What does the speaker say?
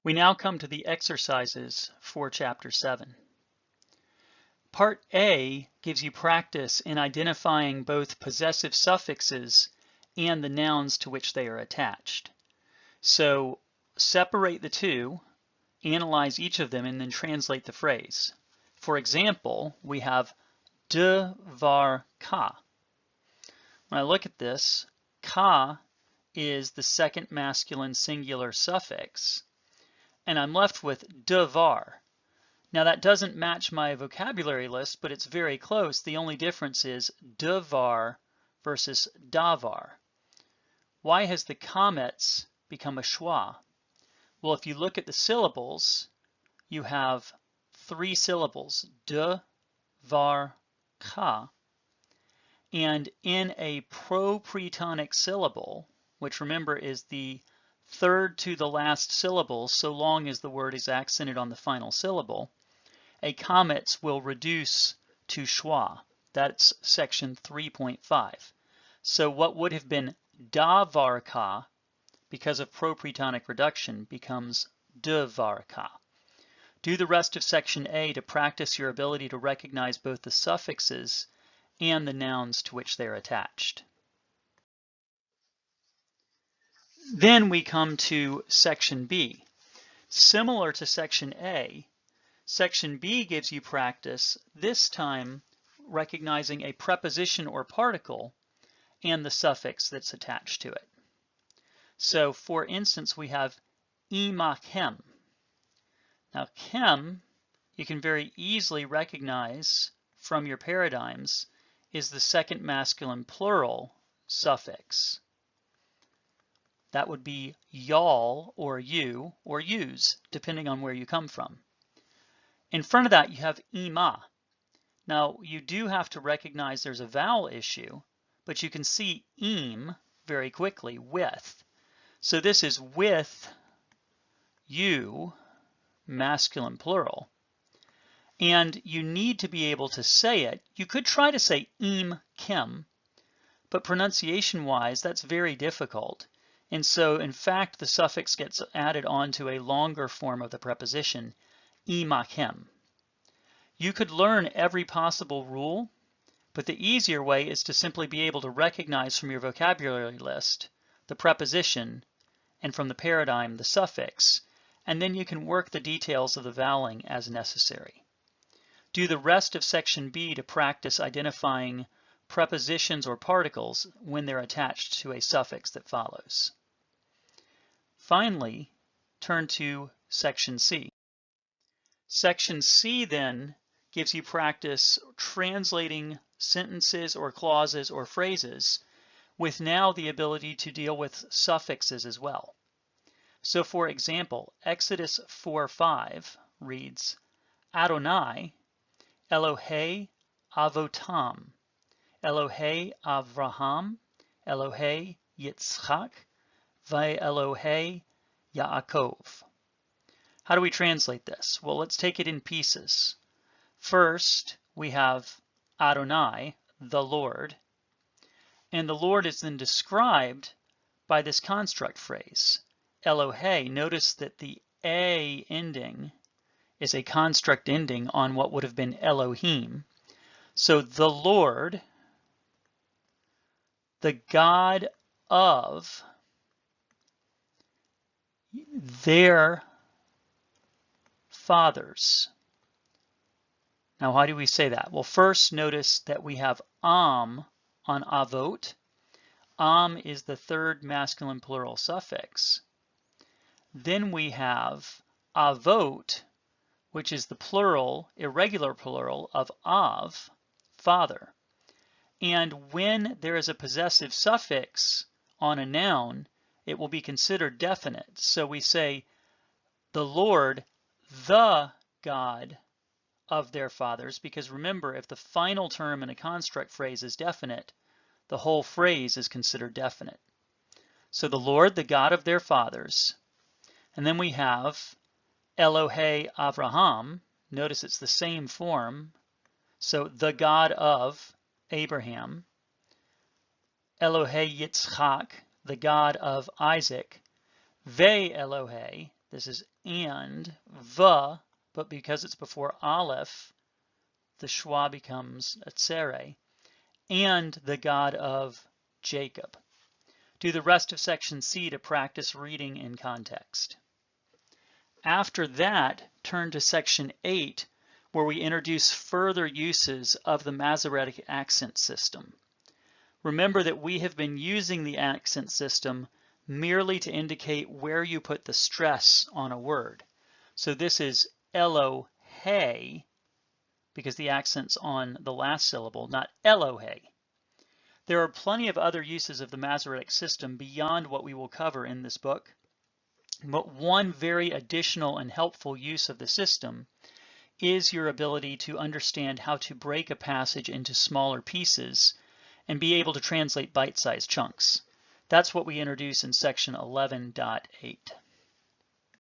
We now come to the exercises for Chapter 7. Part A gives you practice in identifying both possessive suffixes and the nouns to which they are attached. So separate the two, analyze each of them, and then translate the phrase. For example, we have devar ka. When I look at this, ka is the second masculine singular suffix, and I'm left with devar. Now that doesn't match my vocabulary list, but it's very close. The only difference is devar versus davar. Why has the kamets become a schwa? Well, if you look at the syllables, you have 3 syllables, de, var, ka. And in a propretonic syllable, which remember is the third to the last syllable so long as the word is accented on the final syllable, a kamets will reduce to schwa. That's section 3.5. So what would have been davar ka, because of propretonic reduction, becomes devar ka. Do the rest of section A to practice your ability to recognize both the suffixes and the nouns to which they are attached. Then we come to section B. Similar to section A, section B gives you practice, this time recognizing a preposition or particle and the suffix that's attached to it. So for instance, we have imakem. Now kem, you can very easily recognize from your paradigms, is the second masculine plural suffix. That would be y'all or you or yous, depending on where you come from. In front of that, you have ima. Now, you do have to recognize there's a vowel issue, but you can see im very quickly, with. So this is with you, masculine plural. And you need to be able to say it. You could try to say im kem, but pronunciation-wise, that's very difficult. And so, in fact, the suffix gets added onto a longer form of the preposition, imakem. You could learn every possible rule, but the easier way is to simply be able to recognize from your vocabulary list the preposition, and from the paradigm, the suffix, and then you can work the details of the voweling as necessary. Do the rest of section B to practice identifying prepositions or particles when they're attached to a suffix that follows. Finally, turn to section C. Section C then gives you practice translating sentences or clauses or phrases with now the ability to deal with suffixes as well. So for example, Exodus 4:5 reads, Adonai, Elohei Avotam, Elohei Avraham, Elohei Yitzchak, Elohei Yaakov. How do we translate this? Well, let's take it in pieces. First, we have Adonai, the Lord, and the Lord is then described by this construct phrase, Elohei. Notice that the A ending is a construct ending on what would have been Elohim. So the Lord, the God of their fathers. Now, how do we say that? Well, first notice that we have on avot. Is the third masculine plural suffix. Then we have avot, which is the plural, irregular plural of av, father. And when there is a possessive suffix on a noun, it will be considered definite. So we say, the Lord, the God of their fathers, because remember, if the final term in a construct phrase is definite, the whole phrase is considered definite. So the Lord, the God of their fathers. And then we have Elohei Avraham. Notice it's the same form. So the God of Abraham. Elohei Yitzchak, the God of Isaac. Ve Elohei, This is and, the, but because it's before aleph, the schwa becomes a tsere, and the God of Jacob. Do the rest of section C to practice reading in context. After that, turn to section 8, where we introduce further uses of the Masoretic accent system. Remember that we have been using the accent system merely to indicate where you put the stress on a word. So this is Elohe, because the accent's on the last syllable, not Elohe. There are plenty of other uses of the Masoretic system beyond what we will cover in this book, but one very additional and helpful use of the system is your ability to understand how to break a passage into smaller pieces and be able to translate bite-sized chunks. That's what we introduce in section 11.8.